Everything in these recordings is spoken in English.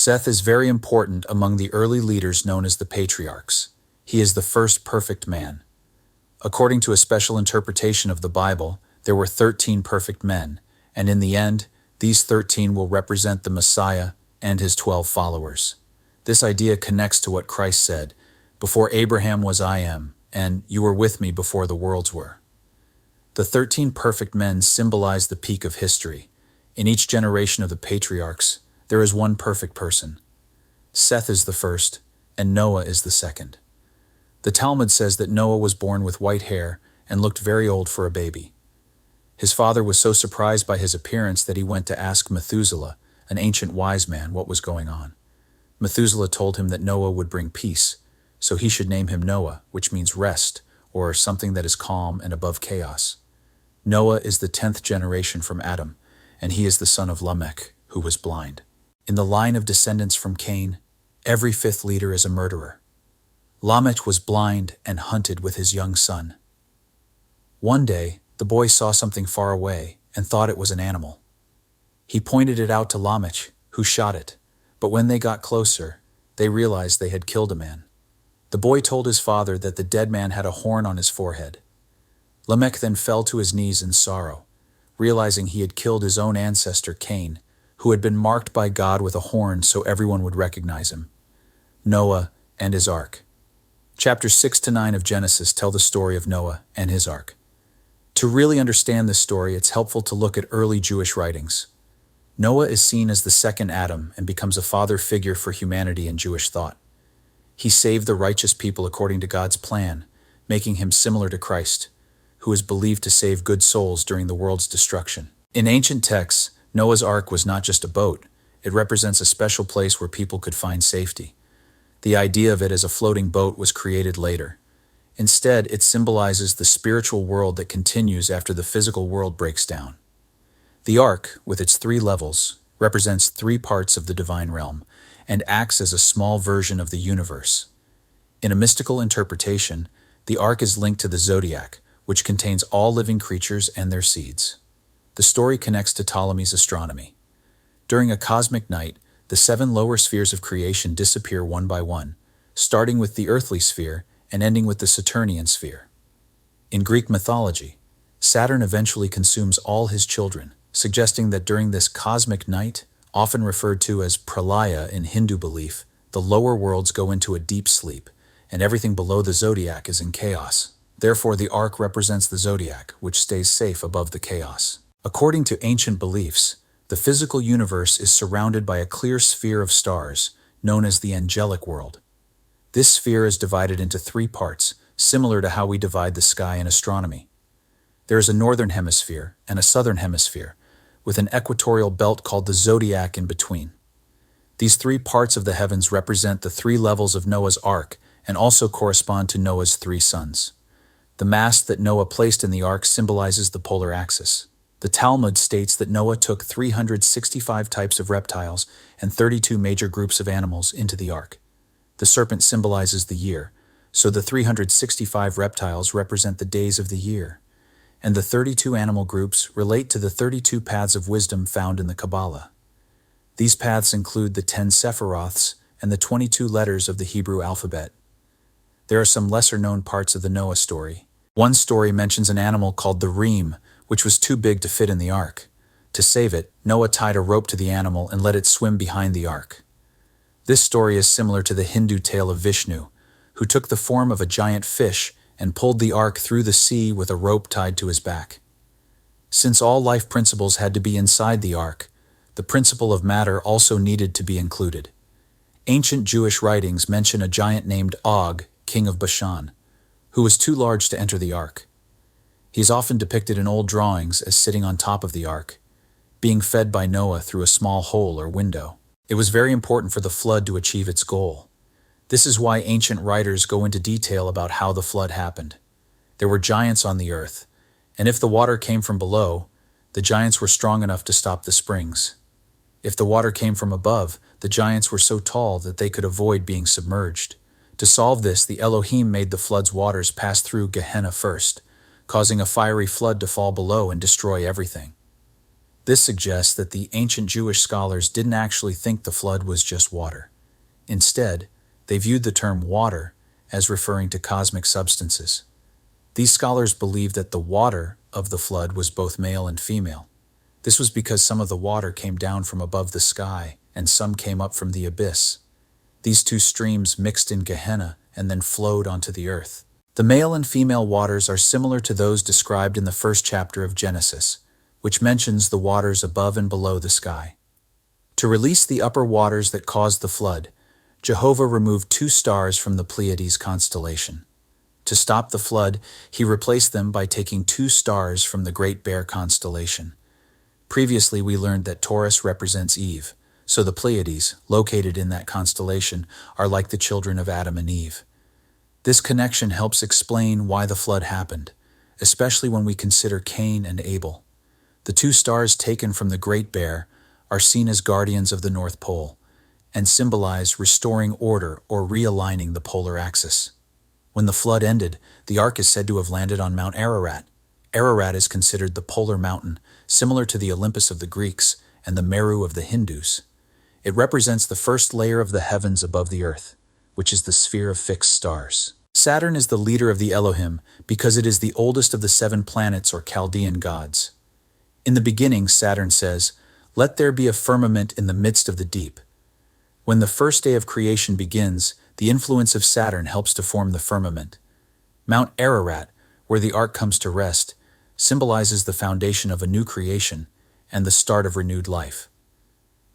Seth is very important among the early leaders known as the patriarchs. He is the first perfect man. According to a special interpretation of the Bible, there were 13 perfect men, and in the end, these 13 will represent the Messiah and his 12 followers. This idea connects to what Christ said, "Before Abraham was I am, and you were with me before the worlds were." The 13 perfect men symbolize the peak of history. In each generation of the patriarchs, there is one perfect person. Seth is the first, and Noah is the second. The Talmud says that Noah was born with white hair and looked very old for a baby. His father was so surprised by his appearance that he went to ask Methuselah, an ancient wise man, what was going on. Methuselah told him that Noah would bring peace, so he should name him Noah, which means rest, or something that is calm and above chaos. Noah is the 10th generation from Adam, and he is the son of Lamech, who was blind. In the line of descendants from Cain, every fifth leader is a murderer. Lamech was blind and hunted with his young son. One day, the boy saw something far away and thought it was an animal. He pointed it out to Lamech, who shot it, but when they got closer, they realized they had killed a man. The boy told his father that the dead man had a horn on his forehead. Lamech then fell to his knees in sorrow, realizing he had killed his own ancestor Cain, who had been marked by God with a horn so everyone would recognize him. Noah and his ark. Chapters 6 to 9 of Genesis tell the story of Noah and his ark. To really understand this story, it's helpful to look at early Jewish writings. Noah is seen as the second Adam and becomes a father figure for humanity in Jewish thought. He saved the righteous people according to God's plan, making him similar to Christ, who is believed to save good souls during the world's destruction. In ancient texts, Noah's Ark was not just a boat. It represents a special place where people could find safety. The idea of it as a floating boat was created later. Instead, it symbolizes the spiritual world that continues after the physical world breaks down. The Ark, with its 3 levels, represents 3 parts of the divine realm and acts as a small version of the universe. In a mystical interpretation, the Ark is linked to the Zodiac, which contains all living creatures and their seeds. The story connects to Ptolemy's astronomy. During a cosmic night, the 7 lower spheres of creation disappear one by one, starting with the earthly sphere and ending with the Saturnian sphere. In Greek mythology, Saturn eventually consumes all his children, suggesting that during this cosmic night, often referred to as pralaya in Hindu belief, the lower worlds go into a deep sleep, and everything below the zodiac is in chaos. Therefore, the ark represents the zodiac, which stays safe above the chaos. According to ancient beliefs, the physical universe is surrounded by a clear sphere of stars, known as the angelic world. This sphere is divided into 3 parts, similar to how we divide the sky in astronomy. There is a northern hemisphere and a southern hemisphere, with an equatorial belt called the zodiac in between. These 3 parts of the heavens represent the 3 levels of Noah's ark and also correspond to Noah's 3 sons. The mast that Noah placed in the ark symbolizes the polar axis. The Talmud states that Noah took 365 types of reptiles and 32 major groups of animals into the ark. The serpent symbolizes the year, so the 365 reptiles represent the days of the year, and the 32 animal groups relate to the 32 paths of wisdom found in the Kabbalah. These paths include the 10 Sephiroths and the 22 letters of the Hebrew alphabet. There are some lesser-known parts of the Noah story. One story mentions an animal called the reem, which was too big to fit in the ark. To save it, Noah tied a rope to the animal and let it swim behind the ark. This story is similar to the Hindu tale of Vishnu, who took the form of a giant fish and pulled the ark through the sea with a rope tied to his back. Since all life principles had to be inside the ark, the principle of matter also needed to be included. Ancient Jewish writings mention a giant named Og, king of Bashan, who was too large to enter the ark. He is often depicted in old drawings as sitting on top of the ark, being fed by Noah through a small hole or window. It was very important for the flood to achieve its goal. This is why ancient writers go into detail about how the flood happened. There were giants on the earth, and if the water came from below, the giants were strong enough to stop the springs. If the water came from above, the giants were so tall that they could avoid being submerged. To solve this, the Elohim made the flood's waters pass through Gehenna first, causing a fiery flood to fall below and destroy everything. This suggests that the ancient Jewish scholars didn't actually think the flood was just water. Instead, they viewed the term water as referring to cosmic substances. These scholars believed that the water of the flood was both male and female. This was because some of the water came down from above the sky and some came up from the abyss. These two streams mixed in Gehenna and then flowed onto the earth. The male and female waters are similar to those described in the first chapter of Genesis, which mentions the waters above and below the sky. To release the upper waters that caused the flood, Jehovah removed 2 stars from the Pleiades constellation. To stop the flood, he replaced them by taking 2 stars from the Great Bear constellation. Previously, we learned that Taurus represents Eve, so the Pleiades, located in that constellation, are like the children of Adam and Eve. This connection helps explain why the flood happened, especially when we consider Cain and Abel. The 2 stars taken from the Great Bear are seen as guardians of the North Pole and symbolize restoring order or realigning the polar axis. When the flood ended, the ark is said to have landed on Mount Ararat. Ararat is considered the polar mountain, similar to the Olympus of the Greeks and the Meru of the Hindus. It represents the first layer of the heavens above the earth, which is the sphere of fixed stars. Saturn is the leader of the Elohim because it is the oldest of the 7 planets or Chaldean gods. In the beginning, Saturn says, "Let there be a firmament in the midst of the deep." When the first day of creation begins, the influence of Saturn helps to form the firmament. Mount Ararat, where the ark comes to rest, symbolizes the foundation of a new creation and the start of renewed life.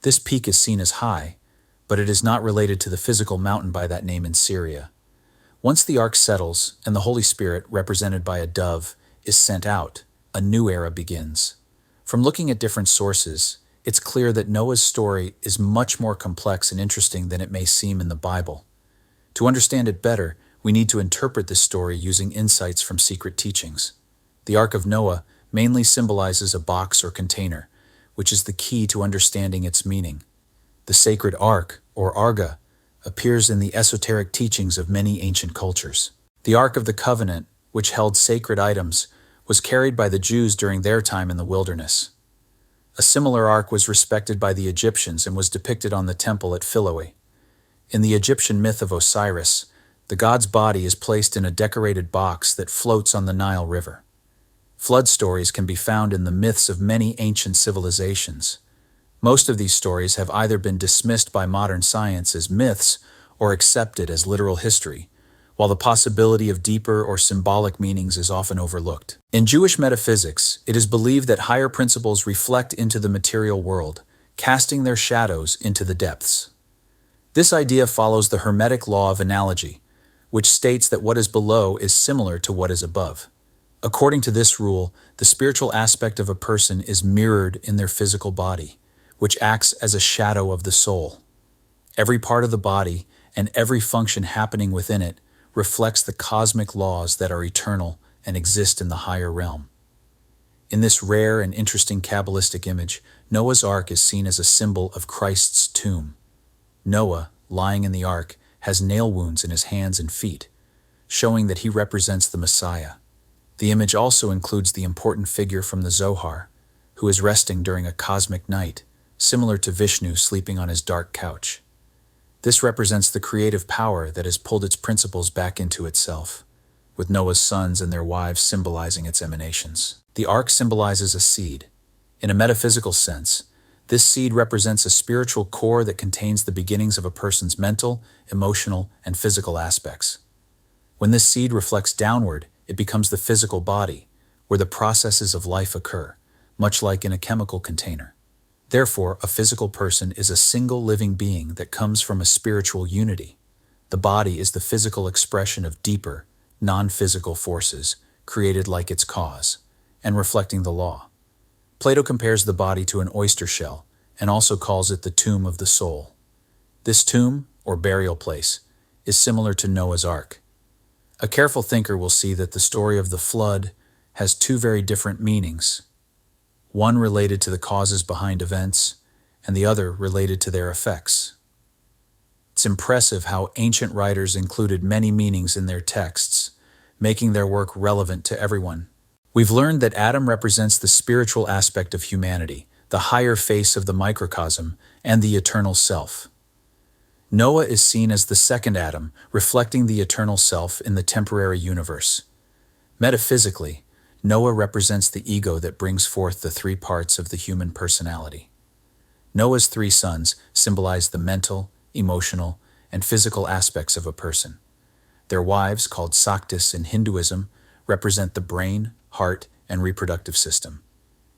This peak is seen as high, but it is not related to the physical mountain by that name in Syria. Once the ark settles and the Holy Spirit, represented by a dove, is sent out, a new era begins. From looking at different sources, it's clear that Noah's story is much more complex and interesting than it may seem in the Bible. To understand it better, we need to interpret this story using insights from secret teachings. The Ark of Noah mainly symbolizes a box or container, which is the key to understanding its meaning. The sacred Ark, or Arga, appears in the esoteric teachings of many ancient cultures. The Ark of the Covenant, which held sacred items, was carried by the Jews during their time in the wilderness. A similar ark was respected by the Egyptians and was depicted on the temple at Philoe. In the Egyptian myth of Osiris, the god's body is placed in a decorated box that floats on the Nile River. Flood stories can be found in the myths of many ancient civilizations. Most of these stories have either been dismissed by modern science as myths or accepted as literal history, while the possibility of deeper or symbolic meanings is often overlooked. In Jewish metaphysics, it is believed that higher principles reflect into the material world, casting their shadows into the depths. This idea follows the Hermetic law of analogy, which states that what is below is similar to what is above. According to this rule, the spiritual aspect of a person is mirrored in their physical body, which acts as a shadow of the soul. Every part of the body and every function happening within it reflects the cosmic laws that are eternal and exist in the higher realm. In this rare and interesting Kabbalistic image, Noah's Ark is seen as a symbol of Christ's tomb. Noah, lying in the ark, has nail wounds in his hands and feet, showing that he represents the Messiah. The image also includes the important figure from the Zohar, who is resting during a cosmic night, similar to Vishnu sleeping on his dark couch. This represents the creative power that has pulled its principles back into itself, with Noah's sons and their wives symbolizing its emanations. The ark symbolizes a seed. In a metaphysical sense, this seed represents a spiritual core that contains the beginnings of a person's mental, emotional, and physical aspects. When this seed reflects downward, it becomes the physical body, where the processes of life occur, much like in a chemical container. Therefore, a physical person is a single living being that comes from a spiritual unity. The body is the physical expression of deeper, non-physical forces, created like its cause, and reflecting the law. Plato compares the body to an oyster shell, and also calls it the tomb of the soul. This tomb, or burial place, is similar to Noah's Ark. A careful thinker will see that the story of the flood has 2 very different meanings, one related to the causes behind events, and the other related to their effects. It's impressive how ancient writers included many meanings in their texts, making their work relevant to everyone. We've learned that Adam represents the spiritual aspect of humanity, the higher face of the microcosm, and the eternal self. Noah is seen as the second Adam, reflecting the eternal self in the temporary universe. Metaphysically, Noah represents the ego that brings forth the three parts of the human personality. Noah's three sons symbolize the mental, emotional, and physical aspects of a person. Their wives, called Saktis in Hinduism, represent the brain, heart, and reproductive system.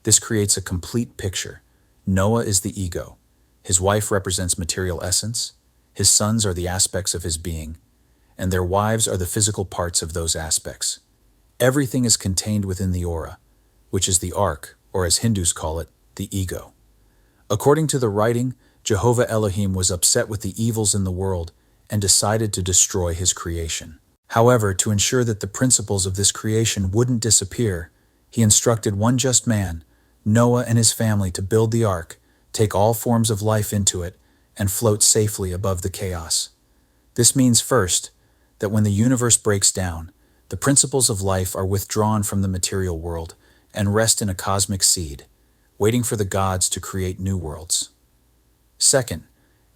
This creates a complete picture. Noah is the ego. His wife represents material essence. His sons are the aspects of his being, and their wives are the physical parts of those aspects. Everything is contained within the aura, which is the ark, or as Hindus call it, the ego. According to the writing, Jehovah Elohim was upset with the evils in the world and decided to destroy his creation. However, to ensure that the principles of this creation wouldn't disappear, he instructed one just man, Noah, and his family to build the ark, take all forms of life into it, and float safely above the chaos. This means, first, that when the universe breaks down, the principles of life are withdrawn from the material world and rest in a cosmic seed, waiting for the gods to create new worlds. Second,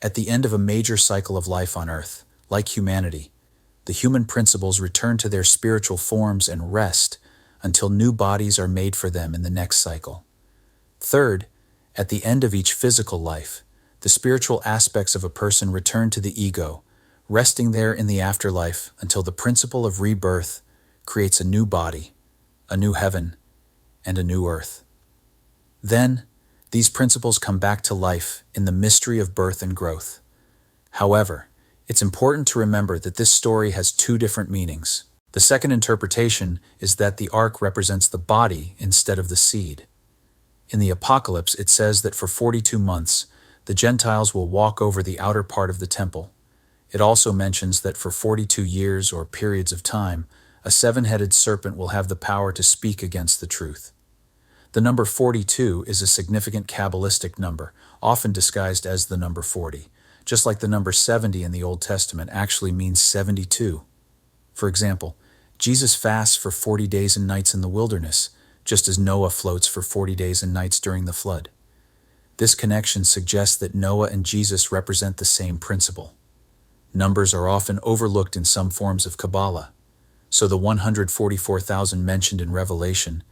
at the end of a major cycle of life on Earth, like humanity, the human principles return to their spiritual forms and rest until new bodies are made for them in the next cycle. Third, at the end of each physical life, the spiritual aspects of a person return to the ego, resting there in the afterlife until the principle of rebirth creates a new body, a new heaven, and a new earth. Then, these principles come back to life in the mystery of birth and growth. However, it's important to remember that this story has two different meanings. The second interpretation is that the ark represents the body instead of the seed. In the Apocalypse, it says that for 42 months, the Gentiles will walk over the outer part of the temple. It also mentions that for 42 years or periods of time, a seven-headed serpent will have the power to speak against the truth. The number 42 is a significant Kabbalistic number, often disguised as the number 40, just like the number 70 in the Old Testament actually means 72. For example, Jesus fasts for 40 days and nights in the wilderness, just as Noah floats for 40 days and nights during the flood. This connection suggests that Noah and Jesus represent the same principle. Numbers are often overlooked in some forms of Kabbalah, so the 144,000 mentioned in Revelation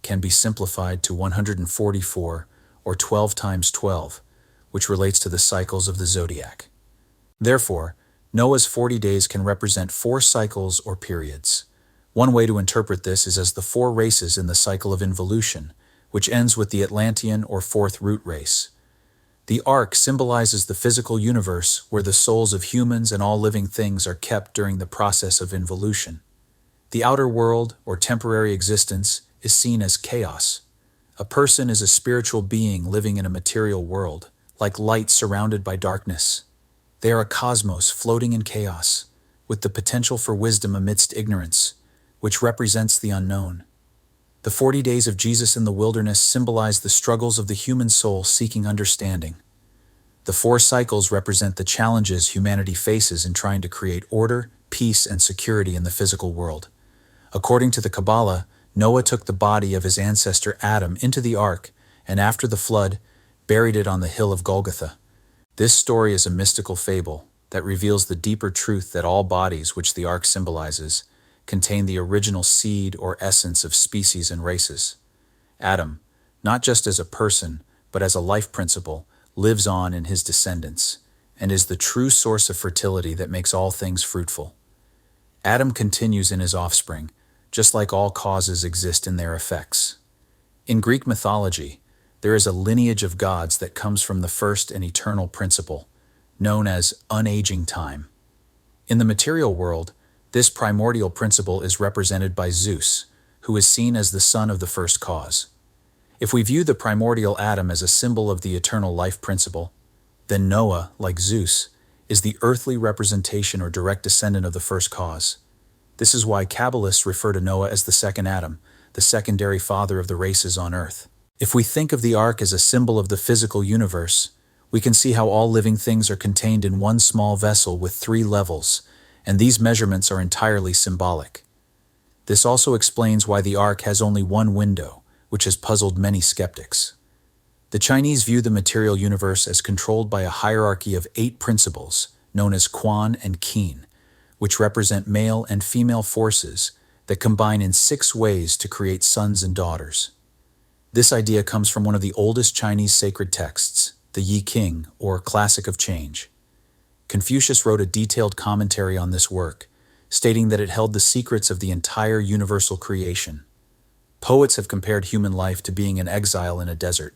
can be simplified to 144, or 12 times 12, which relates to the cycles of the Zodiac. Therefore, Noah's 40 days can represent 4 cycles or periods. One way to interpret this is as the 4 races in the cycle of involution, which ends with the Atlantean or 4th root race. The ark symbolizes the physical universe where the souls of humans and all living things are kept during the process of involution. The outer world, or temporary existence, is seen as chaos. A person is a spiritual being living in a material world, like light surrounded by darkness. They are a cosmos floating in chaos, with the potential for wisdom amidst ignorance, which represents the unknown. The 40 days of Jesus in the wilderness symbolize the struggles of the human soul seeking understanding. The 4 cycles represent the challenges humanity faces in trying to create order, peace, and security in the physical world. According to the Kabbalah, Noah took the body of his ancestor Adam into the ark, and after the flood, buried it on the hill of Golgotha. This story is a mystical fable that reveals the deeper truth that all bodies, which the ark symbolizes, contain the original seed or essence of species and races. Adam, not just as a person, but as a life principle, lives on in his descendants, and is the true source of fertility that makes all things fruitful. Adam continues in his offspring, just like all causes exist in their effects. In Greek mythology, there is a lineage of gods that comes from the first and eternal principle, known as unaging time. In the material world, this primordial principle is represented by Zeus, who is seen as the son of the first cause. If we view the primordial Adam as a symbol of the eternal life principle, then Noah, like Zeus, is the earthly representation or direct descendant of the first cause. This is why Kabbalists refer to Noah as the second Adam, the secondary father of the races on earth. If we think of the ark as a symbol of the physical universe, we can see how all living things are contained in one small vessel with 3 levels, and these measurements are entirely symbolic. This also explains why the ark has only one window, which has puzzled many skeptics. The Chinese view the material universe as controlled by a hierarchy of 8 principles, known as quan and kin, which represent male and female forces that combine in 6 ways to create sons and daughters. This idea comes from one of the oldest Chinese sacred texts, the Yi King, or Classic of Change. Confucius wrote a detailed commentary on this work, stating that it held the secrets of the entire universal creation. Poets have compared human life to being an exile in a desert,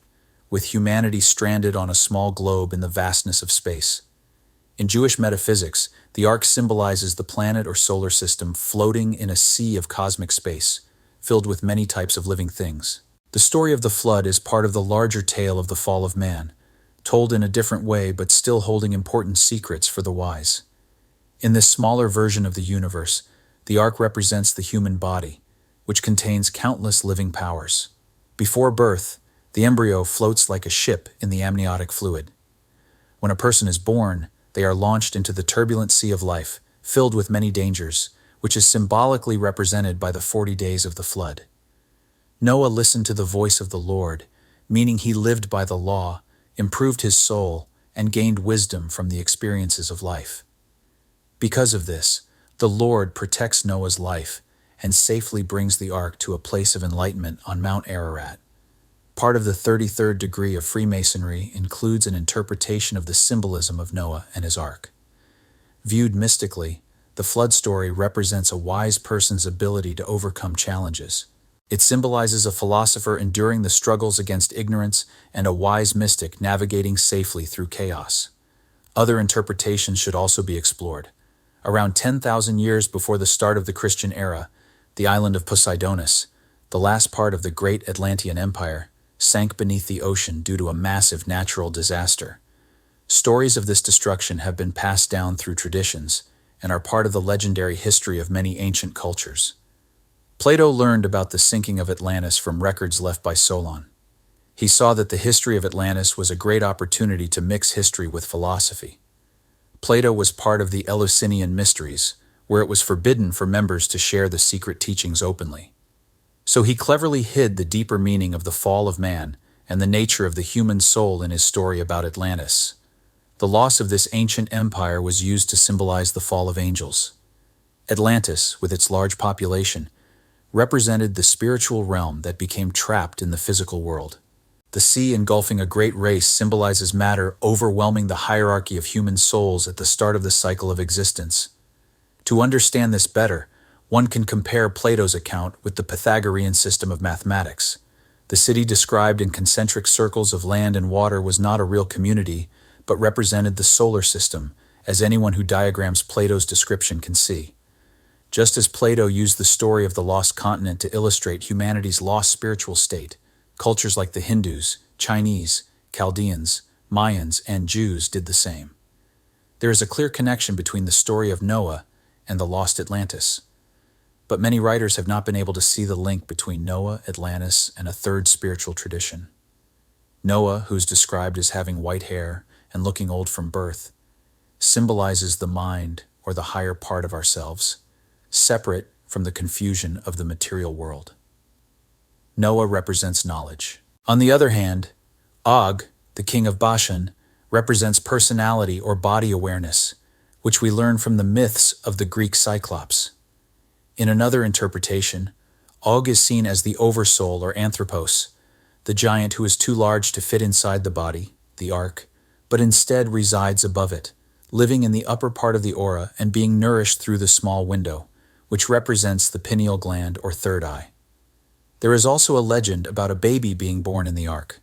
with humanity stranded on a small globe in the vastness of space. In Jewish metaphysics, the ark symbolizes the planet or solar system floating in a sea of cosmic space, filled with many types of living things. The story of the flood is part of the larger tale of the fall of man, told in a different way but still holding important secrets for the wise. In this smaller version of the universe, the ark represents the human body, which contains countless living powers. Before birth, the embryo floats like a ship in the amniotic fluid. When a person is born, they are launched into the turbulent sea of life, filled with many dangers, which is symbolically represented by the 40 days of the flood. Noah listened to the voice of the Lord, meaning he lived by the law, improved his soul, and gained wisdom from the experiences of life. Because of this, the Lord protects Noah's life and safely brings the ark to a place of enlightenment on Mount Ararat. Part of the 33rd degree of Freemasonry includes an interpretation of the symbolism of Noah and his ark. Viewed mystically, the flood story represents a wise person's ability to overcome challenges. It symbolizes a philosopher enduring the struggles against ignorance and a wise mystic navigating safely through chaos. Other interpretations should also be explored. Around 10,000 years before the start of the Christian era, the island of Poseidonis, the last part of the great Atlantean Empire, sank beneath the ocean due to a massive natural disaster. Stories of this destruction have been passed down through traditions and are part of the legendary history of many ancient cultures. Plato learned about the sinking of Atlantis from records left by Solon. He saw that the history of Atlantis was a great opportunity to mix history with philosophy. Plato was part of the Eleusinian Mysteries, where it was forbidden for members to share the secret teachings openly. So he cleverly hid the deeper meaning of the fall of man and the nature of the human soul in his story about Atlantis. The loss of this ancient empire was used to symbolize the fall of angels. Atlantis, with its large population, represented the spiritual realm that became trapped in the physical world. The sea engulfing a great race symbolizes matter overwhelming the hierarchy of human souls at the start of the cycle of existence. To understand this better, one can compare Plato's account with the Pythagorean system of mathematics. The city described in concentric circles of land and water was not a real community, but represented the solar system, as anyone who diagrams Plato's description can see. Just as Plato used the story of the lost continent to illustrate humanity's lost spiritual state, cultures like the Hindus, Chinese, Chaldeans, Mayans, and Jews did the same. There is a clear connection between the story of Noah and the lost Atlantis. But many writers have not been able to see the link between Noah, Atlantis, and a third spiritual tradition. Noah, who's described as having white hair and looking old from birth, symbolizes the mind or the higher part of ourselves, separate from the confusion of the material world. Noah represents knowledge. On the other hand, Og, the king of Bashan, represents personality or body awareness, which we learn from the myths of the Greek Cyclops. In another interpretation, Og is seen as the oversoul or anthropos, the giant who is too large to fit inside the body, the ark, but instead resides above it, living in the upper part of the aura and being nourished through the small window, which represents the pineal gland or third eye. There is also a legend about a baby being born in the ark.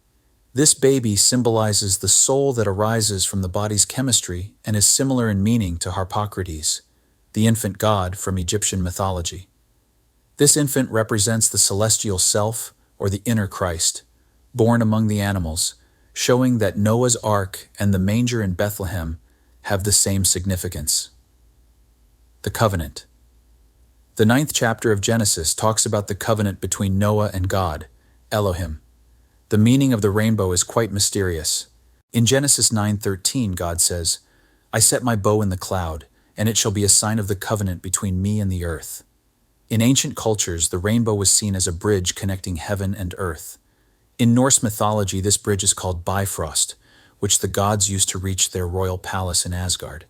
This baby symbolizes the soul that arises from the body's chemistry and is similar in meaning to Harpocrates, the infant god from Egyptian mythology. This infant represents the celestial self or the inner Christ, born among the animals, showing that Noah's ark and the manger in Bethlehem have the same significance. The covenant. The 9th chapter of Genesis talks about the covenant between Noah and God, Elohim. The meaning of the rainbow is quite mysterious. In Genesis 9:13, God says, "I set my bow in the cloud, and it shall be a sign of the covenant between me and the earth." In ancient cultures, the rainbow was seen as a bridge connecting heaven and earth. In Norse mythology, this bridge is called Bifrost, which the gods used to reach their royal palace in Asgard.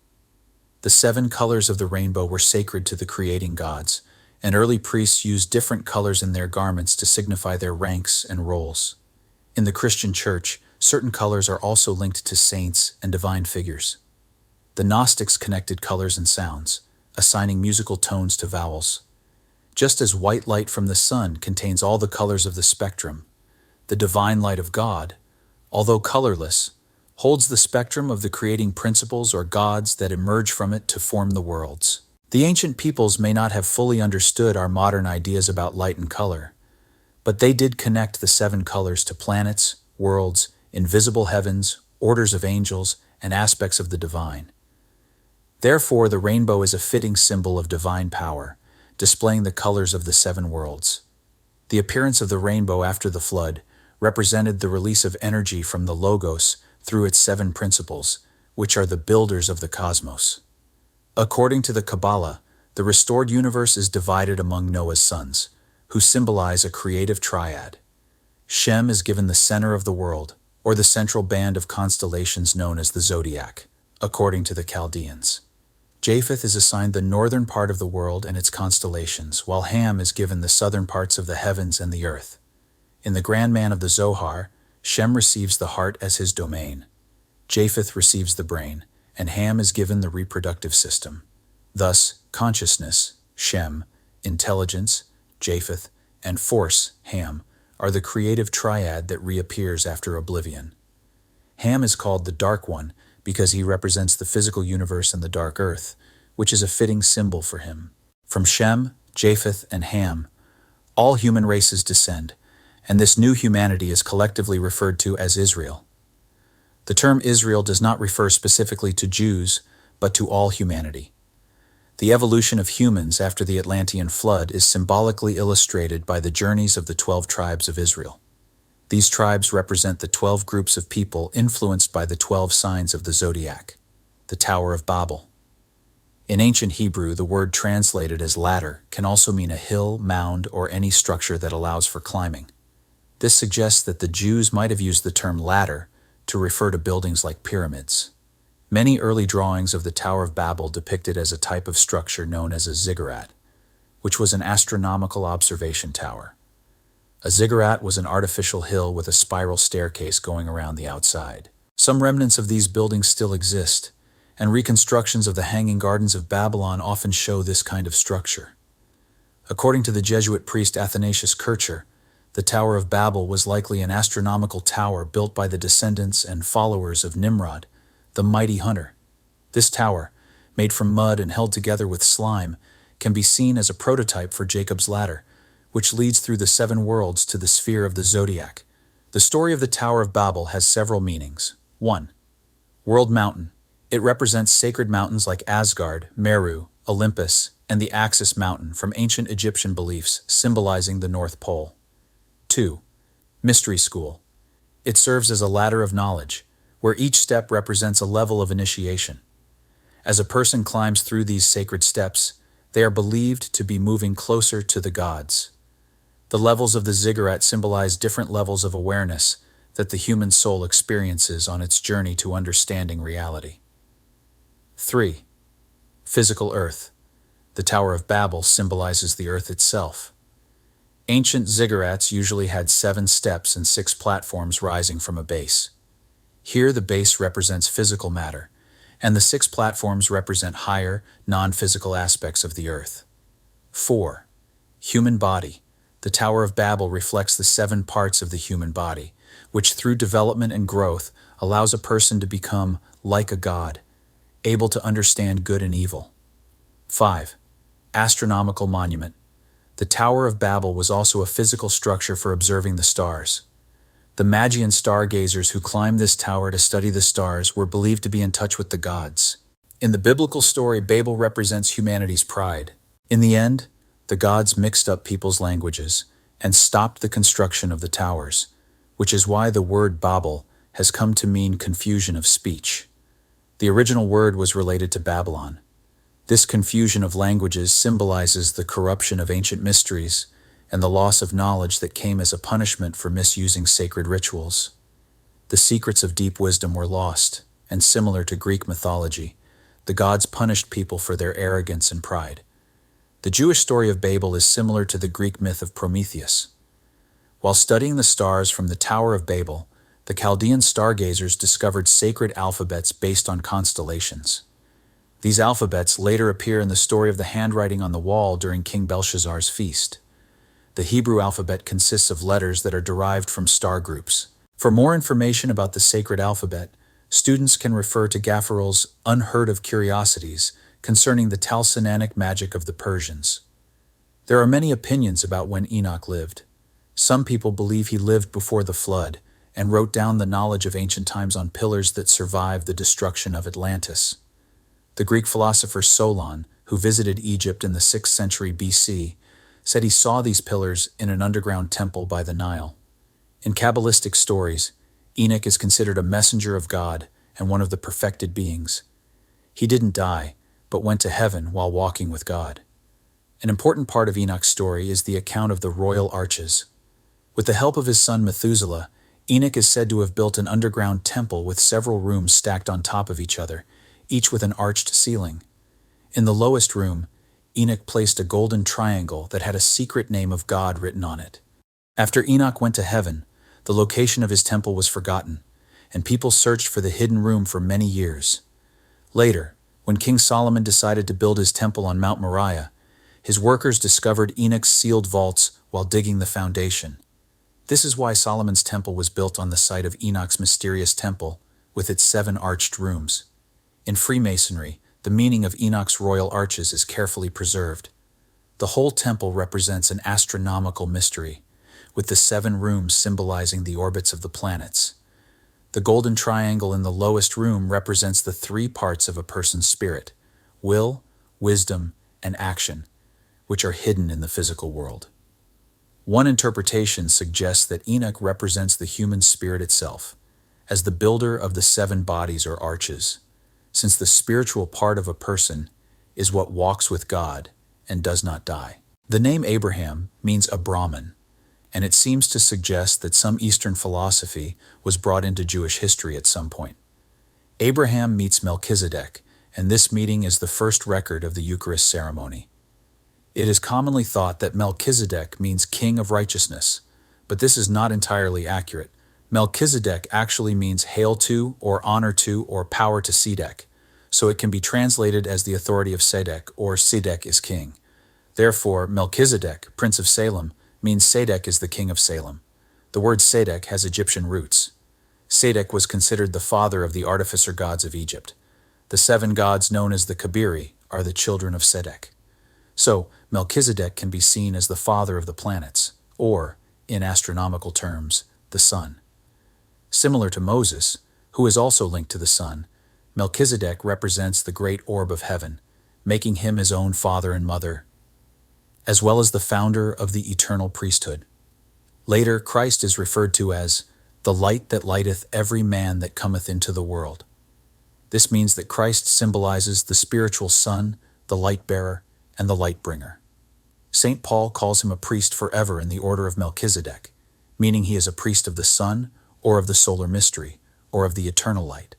The 7 colors of the rainbow were sacred to the creating gods, and early priests used different colors in their garments to signify their ranks and roles. In the Christian Church, certain colors are also linked to saints and divine figures. The Gnostics connected colors and sounds, assigning musical tones to vowels. Just as white light from the sun contains all the colors of the spectrum, the divine light of God, although colorless, holds the spectrum of the creating principles or gods that emerge from it to form the worlds. The ancient peoples may not have fully understood our modern ideas about light and color, but they did connect the 7 colors to planets, worlds, invisible heavens, orders of angels, and aspects of the divine. Therefore, the rainbow is a fitting symbol of divine power, displaying the colors of the 7 worlds. The appearance of the rainbow after the flood represented the release of energy from the Logos through its 7 principles, which are the builders of the cosmos. According to the Kabbalah, the restored universe is divided among Noah's sons, who symbolize a creative triad. Shem is given the center of the world, or the central band of constellations known as the Zodiac, according to the Chaldeans. Japheth is assigned the northern part of the world and its constellations, while Ham is given the southern parts of the heavens and the earth. In the Grand Man of the Zohar, Shem receives the heart as his domain. Japheth receives the brain, and Ham is given the reproductive system. Thus, consciousness, Shem, intelligence, Japheth, and force, Ham, are the creative triad that reappears after oblivion. Ham is called the Dark One because he represents the physical universe and the dark earth, which is a fitting symbol for him. From Shem, Japheth, and Ham, all human races descend, and this new humanity is collectively referred to as Israel. The term Israel does not refer specifically to Jews, but to all humanity. The evolution of humans after the Atlantean flood is symbolically illustrated by the journeys of the 12 tribes of Israel. These tribes represent the 12 groups of people influenced by the 12 signs of the Zodiac, the Tower of Babel. In ancient Hebrew, the word translated as ladder can also mean a hill, mound, or any structure that allows for climbing. This suggests that the Jews might have used the term ladder to refer to buildings like pyramids. Many early drawings of the Tower of Babel depicted as a type of structure known as a ziggurat, which was an astronomical observation tower. A ziggurat was an artificial hill with a spiral staircase going around the outside. Some remnants of these buildings still exist, and reconstructions of the Hanging Gardens of Babylon often show this kind of structure. According to the Jesuit priest Athanasius Kircher, the Tower of Babel was likely an astronomical tower built by the descendants and followers of Nimrod, the mighty hunter. This tower, made from mud and held together with slime, can be seen as a prototype for Jacob's ladder, which leads through the 7 worlds to the sphere of the Zodiac. The story of the Tower of Babel has several meanings. 1. World Mountain. It represents sacred mountains like Asgard, Meru, Olympus, and the Axis Mountain from ancient Egyptian beliefs, symbolizing the North Pole. 2. Mystery School. It serves as a ladder of knowledge, where each step represents a level of initiation. As a person climbs through these sacred steps, they are believed to be moving closer to the gods. The levels of the ziggurat symbolize different levels of awareness that the human soul experiences on its journey to understanding reality. 3. Physical Earth. The Tower of Babel symbolizes the earth itself. Ancient ziggurats usually had 7 steps and 6 platforms rising from a base. Here the base represents physical matter, and the 6 platforms represent higher, non-physical aspects of the earth. 4. Human body. The Tower of Babel reflects the 7 parts of the human body, which through development and growth allows a person to become like a god, able to understand good and evil. 5. Astronomical monument. The Tower of Babel was also a physical structure for observing the stars. The Magian stargazers who climbed this tower to study the stars were believed to be in touch with the gods. In the biblical story, Babel represents humanity's pride. In the end, the gods mixed up people's languages and stopped the construction of the towers, which is why the word Babel has come to mean confusion of speech. The original word was related to Babylon. This confusion of languages symbolizes the corruption of ancient mysteries and the loss of knowledge that came as a punishment for misusing sacred rituals. The secrets of deep wisdom were lost, and similar to Greek mythology, the gods punished people for their arrogance and pride. The Jewish story of Babel is similar to the Greek myth of Prometheus. While studying the stars from the Tower of Babel, the Chaldean stargazers discovered sacred alphabets based on constellations. These alphabets later appear in the story of the handwriting on the wall during King Belshazzar's feast. The Hebrew alphabet consists of letters that are derived from star groups. For more information about the sacred alphabet, students can refer to Gaffarel's Unheard of Curiosities concerning the talismanic magic of the Persians. There are many opinions about when Enoch lived. Some people believe he lived before the flood and wrote down the knowledge of ancient times on pillars that survived the destruction of Atlantis. The Greek philosopher Solon, who visited Egypt in the 6th century BC, said he saw these pillars in an underground temple by the Nile. In Kabbalistic stories, Enoch is considered a messenger of God and one of the perfected beings. He didn't die, but went to heaven while walking with God. An important part of Enoch's story is the account of the royal arches. With the help of his son Methuselah, Enoch is said to have built an underground temple with several rooms stacked on top of each other, each with an arched ceiling. In the lowest room, Enoch placed a golden triangle that had a secret name of God written on it. After Enoch went to heaven, the location of his temple was forgotten, and people searched for the hidden room for many years. Later, when King Solomon decided to build his temple on Mount Moriah, his workers discovered Enoch's sealed vaults while digging the foundation. This is why Solomon's temple was built on the site of Enoch's mysterious temple, with its 7 arched rooms. In Freemasonry, the meaning of Enoch's royal arches is carefully preserved. The whole temple represents an astronomical mystery, with the 7 rooms symbolizing the orbits of the planets. The golden triangle in the lowest room represents the 3 parts of a person's spirit: will, wisdom, and action, which are hidden in the physical world. One interpretation suggests that Enoch represents the human spirit itself, as the builder of the 7 bodies or arches, since the spiritual part of a person is what walks with God and does not die. The name Abraham means a Brahmin, and it seems to suggest that some Eastern philosophy was brought into Jewish history at some point. Abraham meets Melchizedek, and this meeting is the first record of the Eucharist ceremony. It is commonly thought that Melchizedek means king of righteousness, but this is not entirely accurate. Melchizedek actually means hail to, or honor to, or power to Sedek, so it can be translated as the authority of Sedek, or Sedek is king. Therefore, Melchizedek, prince of Salem, means Sedek is the king of Salem. The word Sedek has Egyptian roots. Sedek was considered the father of the artificer gods of Egypt. The 7 gods known as the Kabiri are the children of Sedek. So, Melchizedek can be seen as the father of the planets, or, in astronomical terms, the sun. Similar to Moses, who is also linked to the sun, Melchizedek represents the great orb of heaven, making him his own father and mother, as well as the founder of the eternal priesthood. Later, Christ is referred to as the light that lighteth every man that cometh into the world. This means that Christ symbolizes the spiritual sun, the light bearer, and the light bringer. St. Paul calls him a priest forever in the order of Melchizedek, meaning he is a priest of the sun, or of the solar mystery, or of the eternal light.